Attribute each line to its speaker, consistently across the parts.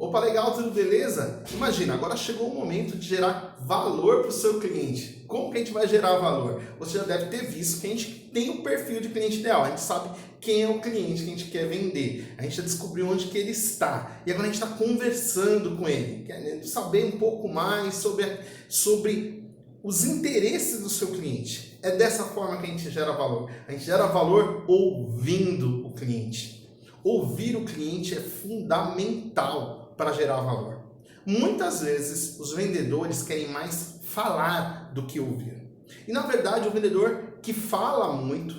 Speaker 1: Opa, legal, tudo beleza? Imagina, agora chegou o momento de gerar valor para o seu cliente. Como que a gente vai gerar valor? Você já deve ter visto que a gente tem o perfil de cliente ideal. A gente sabe quem é o cliente que a gente quer vender. A gente já descobriu onde que ele está. E agora a gente está conversando com ele, querendo saber um pouco mais sobre os interesses do seu cliente. É dessa forma que a gente gera valor. A gente gera valor ouvindo o cliente. Ouvir o cliente é fundamental para gerar valor. Muitas vezes os vendedores querem mais falar do que ouvir. E na verdade o vendedor que fala muito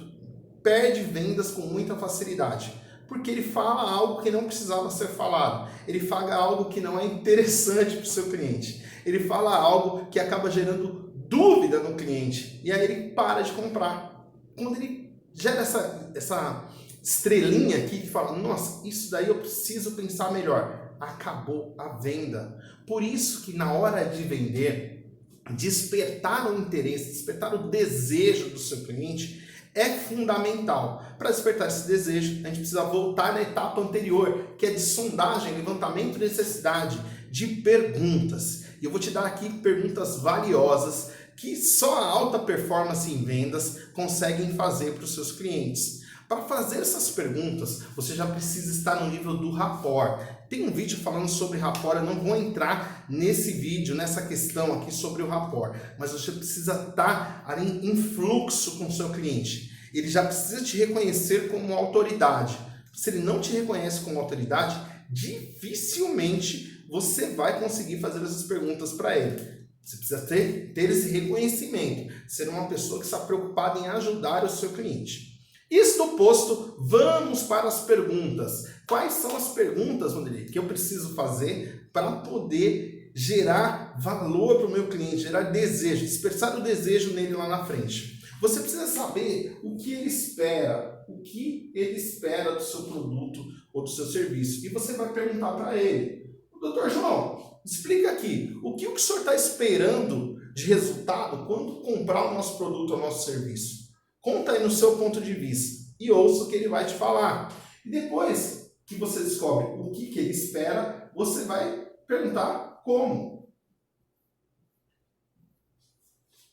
Speaker 1: perde vendas com muita facilidade. Porque ele fala algo que não precisava ser falado. Ele fala algo que não é interessante para o seu cliente. Ele fala algo que acaba gerando dúvida no cliente. E aí ele para de comprar. Quando ele gera essa estrelinha aqui que fala, nossa, isso daí eu preciso pensar melhor. Acabou a venda. Por isso que na hora de vender, despertar o interesse, despertar o desejo do seu cliente é fundamental. Para despertar esse desejo, a gente precisa voltar na etapa anterior, que é de sondagem, levantamento de necessidade, de perguntas. E eu vou te dar aqui perguntas valiosas que só a alta performance em vendas conseguem fazer para os seus clientes. Para fazer essas perguntas, você já precisa estar no nível do rapport. Tem um vídeo falando sobre rapport, eu não vou entrar nesse vídeo, nessa questão aqui sobre o rapport, mas você precisa estar ali em fluxo com o seu cliente. Ele já precisa te reconhecer como autoridade. Se ele não te reconhece como autoridade, dificilmente você vai conseguir fazer essas perguntas para ele. Você precisa ter esse reconhecimento, ser uma pessoa que está preocupada em ajudar o seu cliente. Isto posto, vamos para as perguntas. Quais são as perguntas, Vanderlei, que eu preciso fazer para poder gerar valor para o meu cliente, gerar desejo, despertar o desejo nele lá na frente? Você precisa saber o que ele espera do seu produto ou do seu serviço. E você vai perguntar para ele, Dr. João, explica aqui, o que o senhor está esperando de resultado quando comprar o nosso produto ou o nosso serviço? Conta aí no seu ponto de vista e ouça o que ele vai te falar. E depois que você descobre o que ele espera, você vai perguntar como.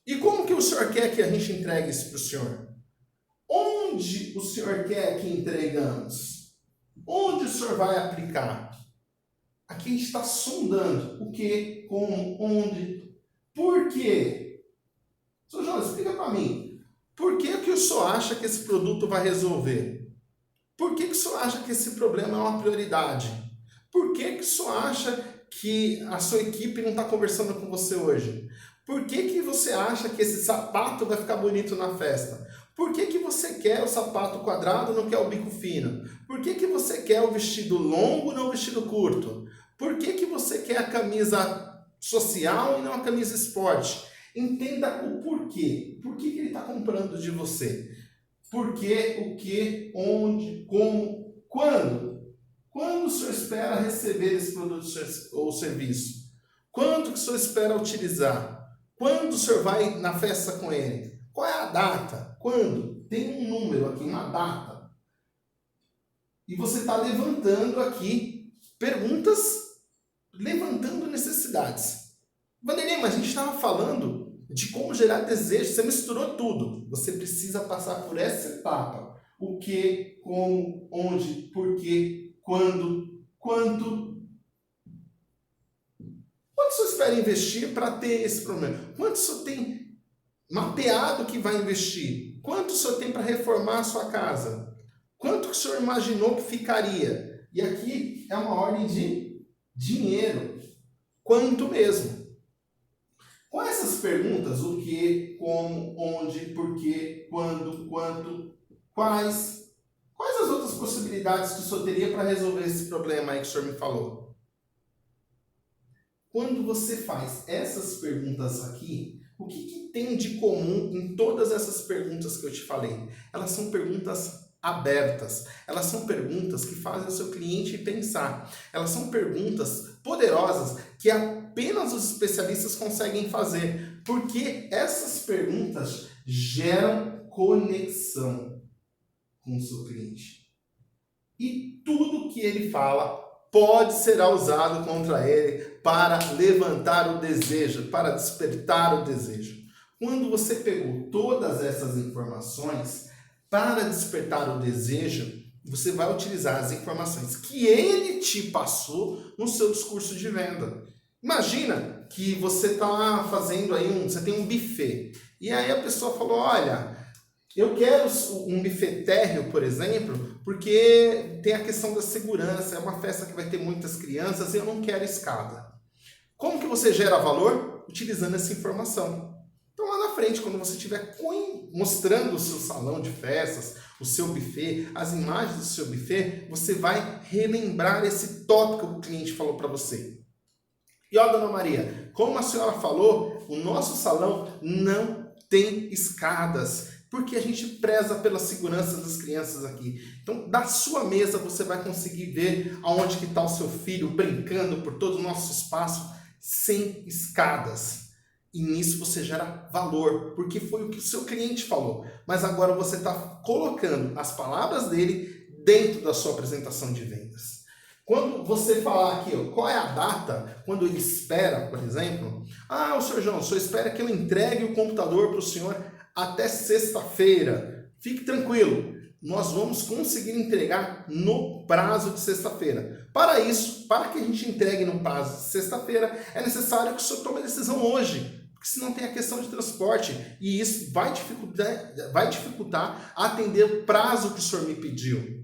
Speaker 1: E como que o senhor quer que a gente entregue isso para o senhor? Onde o senhor quer que entregamos? Onde o senhor vai aplicar? Aqui a gente está sondando o que, como, onde, por quê. Sr. João, explica para mim. Por que o senhor acha que esse produto vai resolver? Por que o senhor acha que esse problema é uma prioridade? Por que o senhor acha que a sua equipe não está conversando com você hoje? Por que você acha que esse sapato vai ficar bonito na festa? Por que você quer o sapato quadrado e não quer o bico fino? Por que você quer o vestido longo e não o vestido curto? Por que você quer a camisa social e não a camisa esporte? Entenda o porquê. Por que ele está comprando de você? Por quê, o que, onde, como, quando? Quando o senhor espera receber esse produto ou serviço? Quando que o senhor espera utilizar? Quando o senhor vai na festa com ele? Qual é a data? Quando? Tem um número aqui, uma data. E você está levantando aqui perguntas, levantando necessidades. Vanderlei, mas a gente estava falando de como gerar desejo, você misturou tudo. Você precisa passar por essa etapa. O que, como, onde, porquê, quando, quanto. Quanto você espera investir para ter esse problema? Quanto você tem mapeado que vai investir? Quanto o senhor tem para reformar a sua casa? Quanto que o senhor imaginou que ficaria? E aqui é uma ordem de dinheiro. Quanto mesmo? Com essas perguntas, o que, como, onde, porquê, quando, quanto, quais as outras possibilidades que o senhor teria para resolver esse problema aí que o senhor me falou? Quando você faz essas perguntas aqui, o que tem de comum em todas essas perguntas que eu te falei? Elas são perguntas abertas. Elas são perguntas que fazem o seu cliente pensar. Elas são perguntas poderosas que apenas os especialistas conseguem fazer, porque essas perguntas geram conexão com o seu cliente. E tudo que ele fala pode ser usado contra ele para levantar o desejo, para despertar o desejo. Quando você pegou todas essas informações para despertar o desejo, você vai utilizar as informações que ele te passou no seu discurso de venda. Imagina que você está fazendo aí você tem um buffet, e aí a pessoa falou, olha, eu quero um buffet térreo, por exemplo, porque tem a questão da segurança, é uma festa que vai ter muitas crianças e eu não quero escada. Como que você gera valor? Utilizando essa informação. Então lá na frente, quando você estiver mostrando o seu salão de festas, o seu buffet, as imagens do seu buffet, você vai relembrar esse tópico que o cliente falou para você. E ó, Dona Maria, como a senhora falou, o nosso salão não tem escadas, porque a gente preza pela segurança das crianças aqui. Então, da sua mesa, você vai conseguir ver aonde que está o seu filho brincando por todo o nosso espaço, sem escadas. E nisso você gera valor, porque foi o que o seu cliente falou. Mas agora você está colocando as palavras dele dentro da sua apresentação de vendas. Quando você falar aqui, ó, qual é a data, quando ele espera, por exemplo, o senhor João, o senhor espera que eu entregue o computador para o senhor até sexta-feira. Fique tranquilo, nós vamos conseguir entregar no prazo de sexta-feira. Para isso, para que a gente entregue no prazo de sexta-feira, é necessário que o senhor tome a decisão hoje, porque senão tem a questão de transporte, e isso vai dificultar atender o prazo que o senhor me pediu.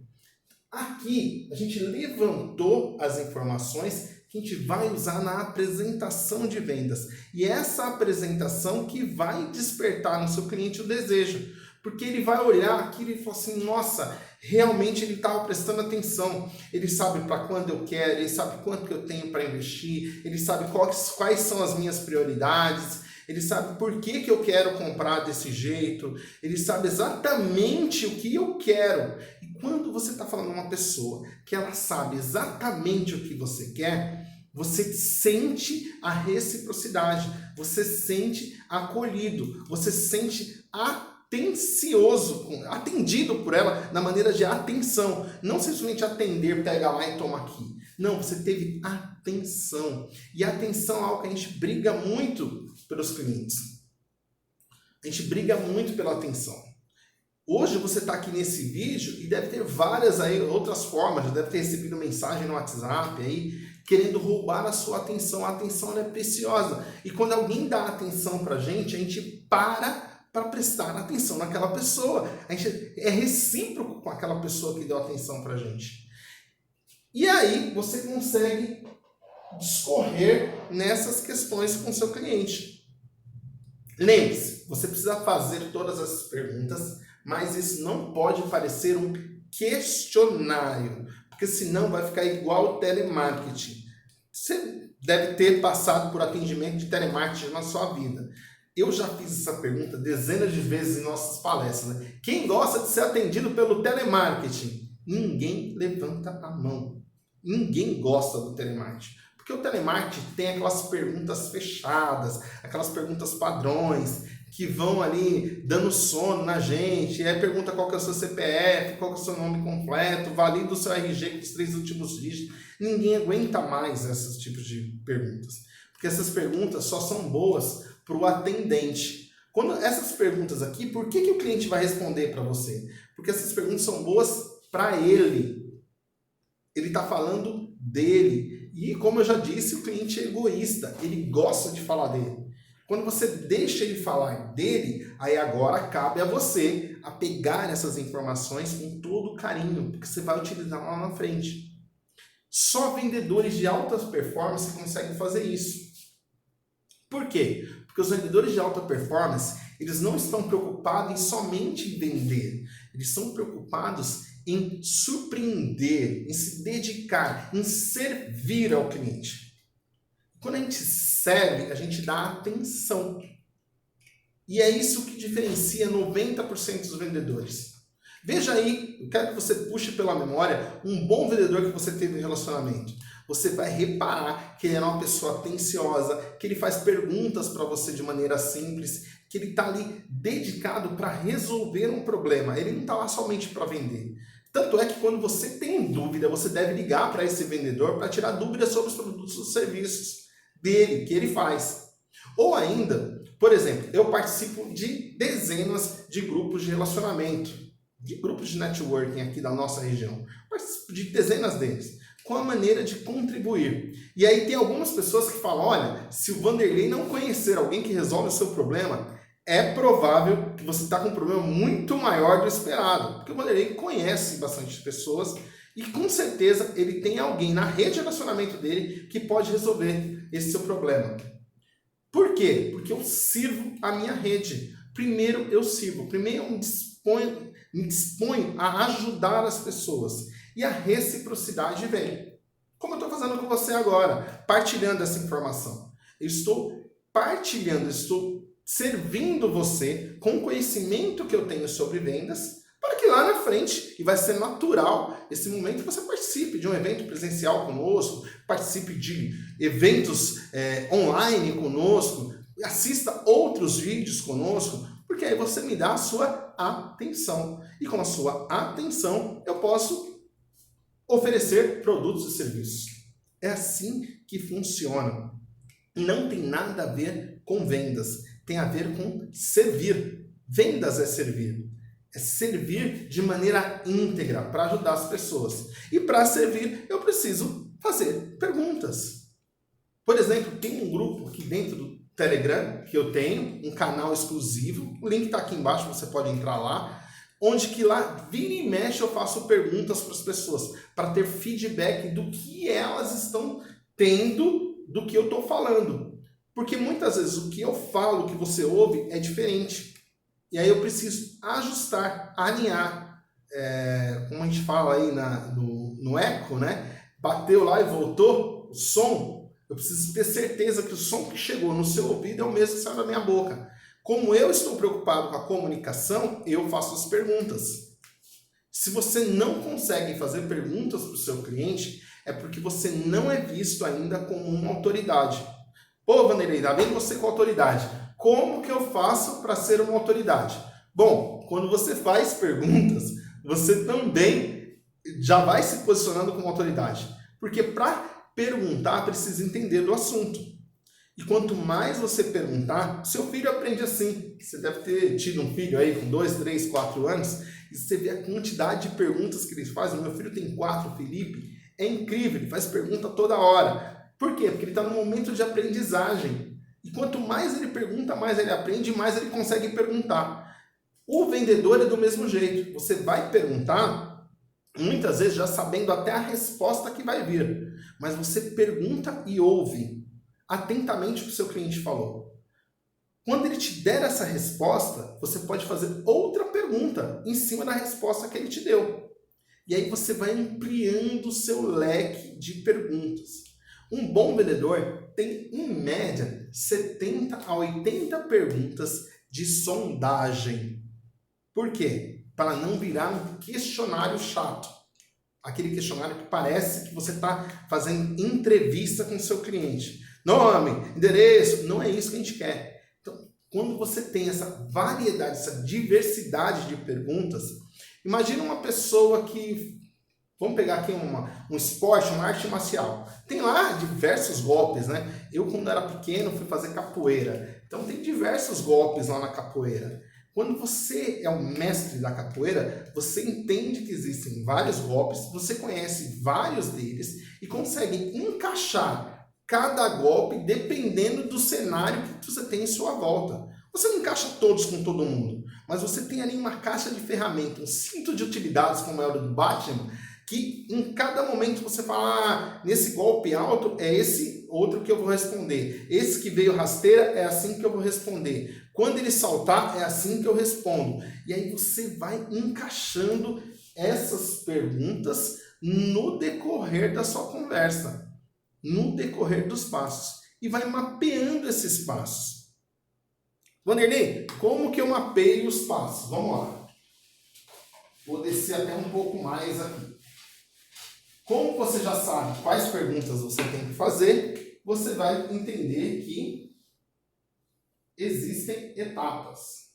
Speaker 1: Aqui, a gente levantou as informações que a gente vai usar na apresentação de vendas. E essa apresentação que vai despertar no seu cliente o desejo. Porque ele vai olhar aquilo e falar assim, nossa, realmente ele estava prestando atenção. Ele sabe para quando eu quero, ele sabe quanto que eu tenho para investir, ele sabe quais são as minhas prioridades, ele sabe por que eu quero comprar desse jeito, ele sabe exatamente o que eu quero. E quando você está falando com uma pessoa que ela sabe exatamente o que você quer, você sente a reciprocidade, você sente acolhido, você sente atendido por ela na maneira de atenção. Não simplesmente atender, pega lá e toma aqui. Não, você teve atenção. E a atenção é algo que a gente briga muito pelos clientes. A gente briga muito pela atenção. Hoje você está aqui nesse vídeo e deve ter várias aí outras formas, já deve ter recebido mensagem no WhatsApp aí, querendo roubar a sua atenção. A atenção ela é preciosa. E quando alguém dá atenção para a gente para prestar atenção naquela pessoa. A gente é recíproco com aquela pessoa que deu atenção para a gente. E aí você consegue discorrer nessas questões com o seu cliente. Lembre-se, você precisa fazer todas essas perguntas, mas isso não pode parecer um questionário, porque senão vai ficar igual o telemarketing. Você deve ter passado por atendimento de telemarketing na sua vida. Eu já fiz essa pergunta dezenas de vezes em nossas palestras. Né? Quem gosta de ser atendido pelo telemarketing? Ninguém levanta a mão. Ninguém gosta do telemarketing. Porque o telemarketing tem aquelas perguntas fechadas, aquelas perguntas padrões, que vão ali dando sono na gente. E aí pergunta qual que é o seu CPF, qual que é o seu nome completo, valida o seu RG com os 3 últimos dígitos. Ninguém aguenta mais esses tipos de perguntas. Porque essas perguntas só são boas para o atendente. Quando essas perguntas aqui, por que o cliente vai responder para você? Porque essas perguntas são boas para ele. Ele está falando dele. E como eu já disse, o cliente é egoísta. Ele gosta de falar dele. Quando você deixa ele falar dele, aí agora cabe a você a pegar essas informações com todo carinho, porque você vai utilizar lá na frente. Só vendedores de alta performance conseguem fazer isso. Por quê? Porque os vendedores de alta performance, eles não estão preocupados em somente vender. Eles estão preocupados em surpreender, em se dedicar, em servir ao cliente. Quando a gente serve, a gente dá atenção. E é isso que diferencia 90% dos vendedores. Veja aí, eu quero que você puxe pela memória um bom vendedor que você teve no relacionamento. Você vai reparar que ele é uma pessoa atenciosa, que ele faz perguntas para você de maneira simples, que ele está ali dedicado para resolver um problema. Ele não está lá somente para vender. Tanto é que quando você tem dúvida, você deve ligar para esse vendedor para tirar dúvidas sobre os produtos e serviços dele, que ele faz. Ou ainda, por exemplo, eu participo de dezenas de grupos de relacionamento, de grupos de networking aqui da nossa região. Participo de dezenas deles, com a maneira de contribuir. E aí tem algumas pessoas que falam, olha, se o Vanderlei não conhecer alguém que resolve o seu problema, é provável que você está com um problema muito maior do esperado. Porque o Vanderlei conhece bastante pessoas e com certeza ele tem alguém na rede de relacionamento dele que pode resolver esse seu problema. Por quê? Porque eu sirvo a minha rede. Primeiro eu sirvo, primeiro eu me disponho a ajudar as pessoas. E a reciprocidade vem. Como eu estou fazendo com você agora, partilhando essa informação. Eu estou partilhando, estou servindo você com o conhecimento que eu tenho sobre vendas, para que lá na frente, e vai ser natural esse momento, você participe de um evento presencial conosco, participe de eventos online conosco, assista outros vídeos conosco, porque aí você me dá a sua atenção. E com a sua atenção, eu posso oferecer produtos e serviços. É assim que funciona. Não tem nada a ver com vendas. Tem a ver com servir. Vendas é servir. É servir de maneira íntegra para ajudar as pessoas. E para servir, eu preciso fazer perguntas. Por exemplo, tem um grupo aqui dentro do Telegram que eu tenho, um canal exclusivo. O link está aqui embaixo, você pode entrar lá. Onde que lá, vira e mexe, eu faço perguntas para as pessoas, para ter feedback do que elas estão tendo do que eu estou falando. Porque muitas vezes o que eu falo, o que você ouve, é diferente. E aí eu preciso ajustar, alinhar. Como a gente fala aí no eco, né? Bateu lá e voltou o som. Eu preciso ter certeza que o som que chegou no seu ouvido é o mesmo que saiu da minha boca. Como eu estou preocupado com a comunicação, eu faço as perguntas. Se você não consegue fazer perguntas para o seu cliente, é porque você não é visto ainda como uma autoridade. Pô, Vanderlei, ainda bem você com autoridade. Como que eu faço para ser uma autoridade? Bom, quando você faz perguntas, você também já vai se posicionando como autoridade. Porque para perguntar, precisa entender do assunto. E quanto mais você perguntar, seu filho aprende assim. Você deve ter tido um filho aí com 2, 3, 4 anos, e você vê a quantidade de perguntas que ele faz. O meu filho tem 4, o Felipe. É incrível, ele faz pergunta toda hora. Por quê? Porque ele está no momento de aprendizagem. E quanto mais ele pergunta, mais ele aprende e mais ele consegue perguntar. O vendedor é do mesmo jeito. Você vai perguntar, muitas vezes já sabendo até a resposta que vai vir. Mas você pergunta e ouve atentamente o que o seu cliente falou. Quando ele te der essa resposta, você pode fazer outra pergunta em cima da resposta que ele te deu. E aí você vai ampliando o seu leque de perguntas. Um bom vendedor tem, em média, 70 a 80 perguntas de sondagem. Por quê? Para não virar um questionário chato. Aquele questionário que parece que você está fazendo entrevista com o seu cliente. Nome, endereço, não é isso que a gente quer. Então, quando você tem essa variedade, essa diversidade de perguntas, imagina uma pessoa que, vamos pegar aqui um esporte, uma arte marcial. Tem lá diversos golpes, né? Eu, quando era pequeno, fui fazer capoeira. Então, tem diversos golpes lá na capoeira. Quando você é um mestre da capoeira, você entende que existem vários golpes, você conhece vários deles e consegue encaixar cada golpe dependendo do cenário que você tem em sua volta. Você não encaixa todos com todo mundo, mas você tem ali uma caixa de ferramentas, um cinto de utilidades como é o do Batman, que em cada momento você fala, nesse golpe alto é esse outro que eu vou responder. Esse que veio rasteira é assim que eu vou responder. Quando ele saltar é assim que eu respondo. E aí você vai encaixando essas perguntas no decorrer da sua conversa, no decorrer dos passos. E vai mapeando esses passos. Vanderlei, como que eu mapeio os passos? Vamos lá. Vou descer até um pouco mais aqui. Como você já sabe quais perguntas você tem que fazer, você vai entender que existem etapas.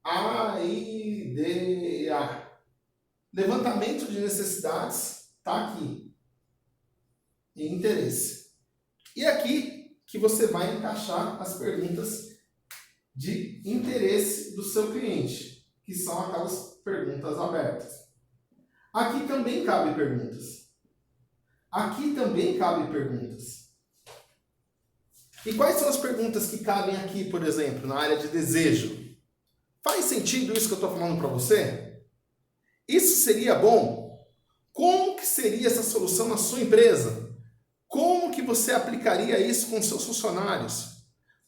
Speaker 1: AIDA. Levantamento de necessidades está aqui. E interesse. E aqui que você vai encaixar as perguntas de interesse do seu cliente, que são aquelas perguntas abertas. Aqui também cabe perguntas. Aqui também cabe perguntas. E quais são as perguntas que cabem aqui, por exemplo, na área de desejo? Faz sentido isso que eu estou falando para você? Isso seria bom? Como que seria essa solução na sua empresa? Como que você aplicaria isso com seus funcionários?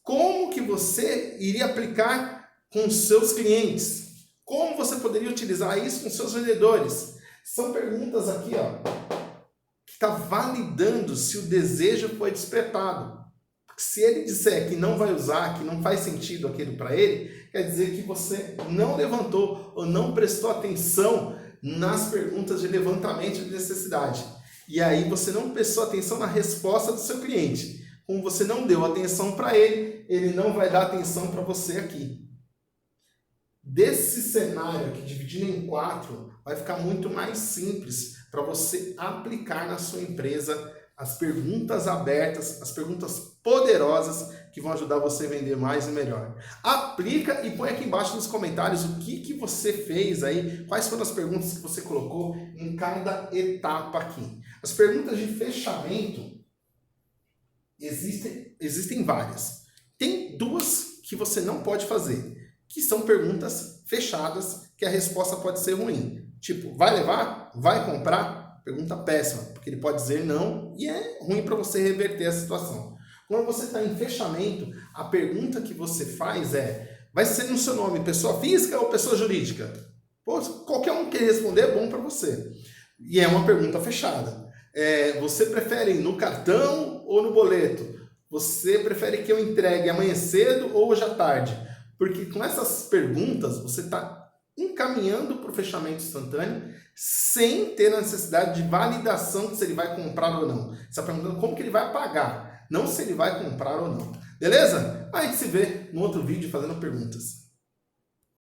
Speaker 1: Como que você iria aplicar com seus clientes? Como você poderia utilizar isso com seus vendedores? São perguntas aqui, ó, que está validando se o desejo foi despertado. Porque se ele disser que não vai usar, que não faz sentido aquilo para ele, quer dizer que você não levantou ou não prestou atenção nas perguntas de levantamento de necessidade. E aí você não prestou atenção na resposta do seu cliente. Como você não deu atenção para ele, ele não vai dar atenção para você aqui. Desse cenário aqui, dividido em 4, vai ficar muito mais simples para você aplicar na sua empresa as perguntas abertas, as perguntas poderosas que vão ajudar você a vender mais e melhor. Aplica e põe aqui embaixo nos comentários o que você fez aí, quais foram as perguntas que você colocou em cada etapa aqui. As perguntas de fechamento existem várias. Tem 2 que você não pode fazer, que são perguntas fechadas, que a resposta pode ser ruim. Tipo, vai levar? Vai comprar? Pergunta péssima, porque ele pode dizer não e é ruim para você reverter a situação. Quando você está em fechamento, a pergunta que você faz vai ser no seu nome, pessoa física ou pessoa jurídica? Pô, qualquer um que responder é bom para você. E é uma pergunta fechada. Você prefere no cartão ou no boleto? Você prefere que eu entregue amanhã cedo ou hoje à tarde? Porque com essas perguntas, você está encaminhando para o fechamento instantâneo sem ter a necessidade de validação de se ele vai comprar ou não. Você está perguntando como que ele vai pagar, não se ele vai comprar ou não. Beleza? A gente se vê no outro vídeo fazendo perguntas.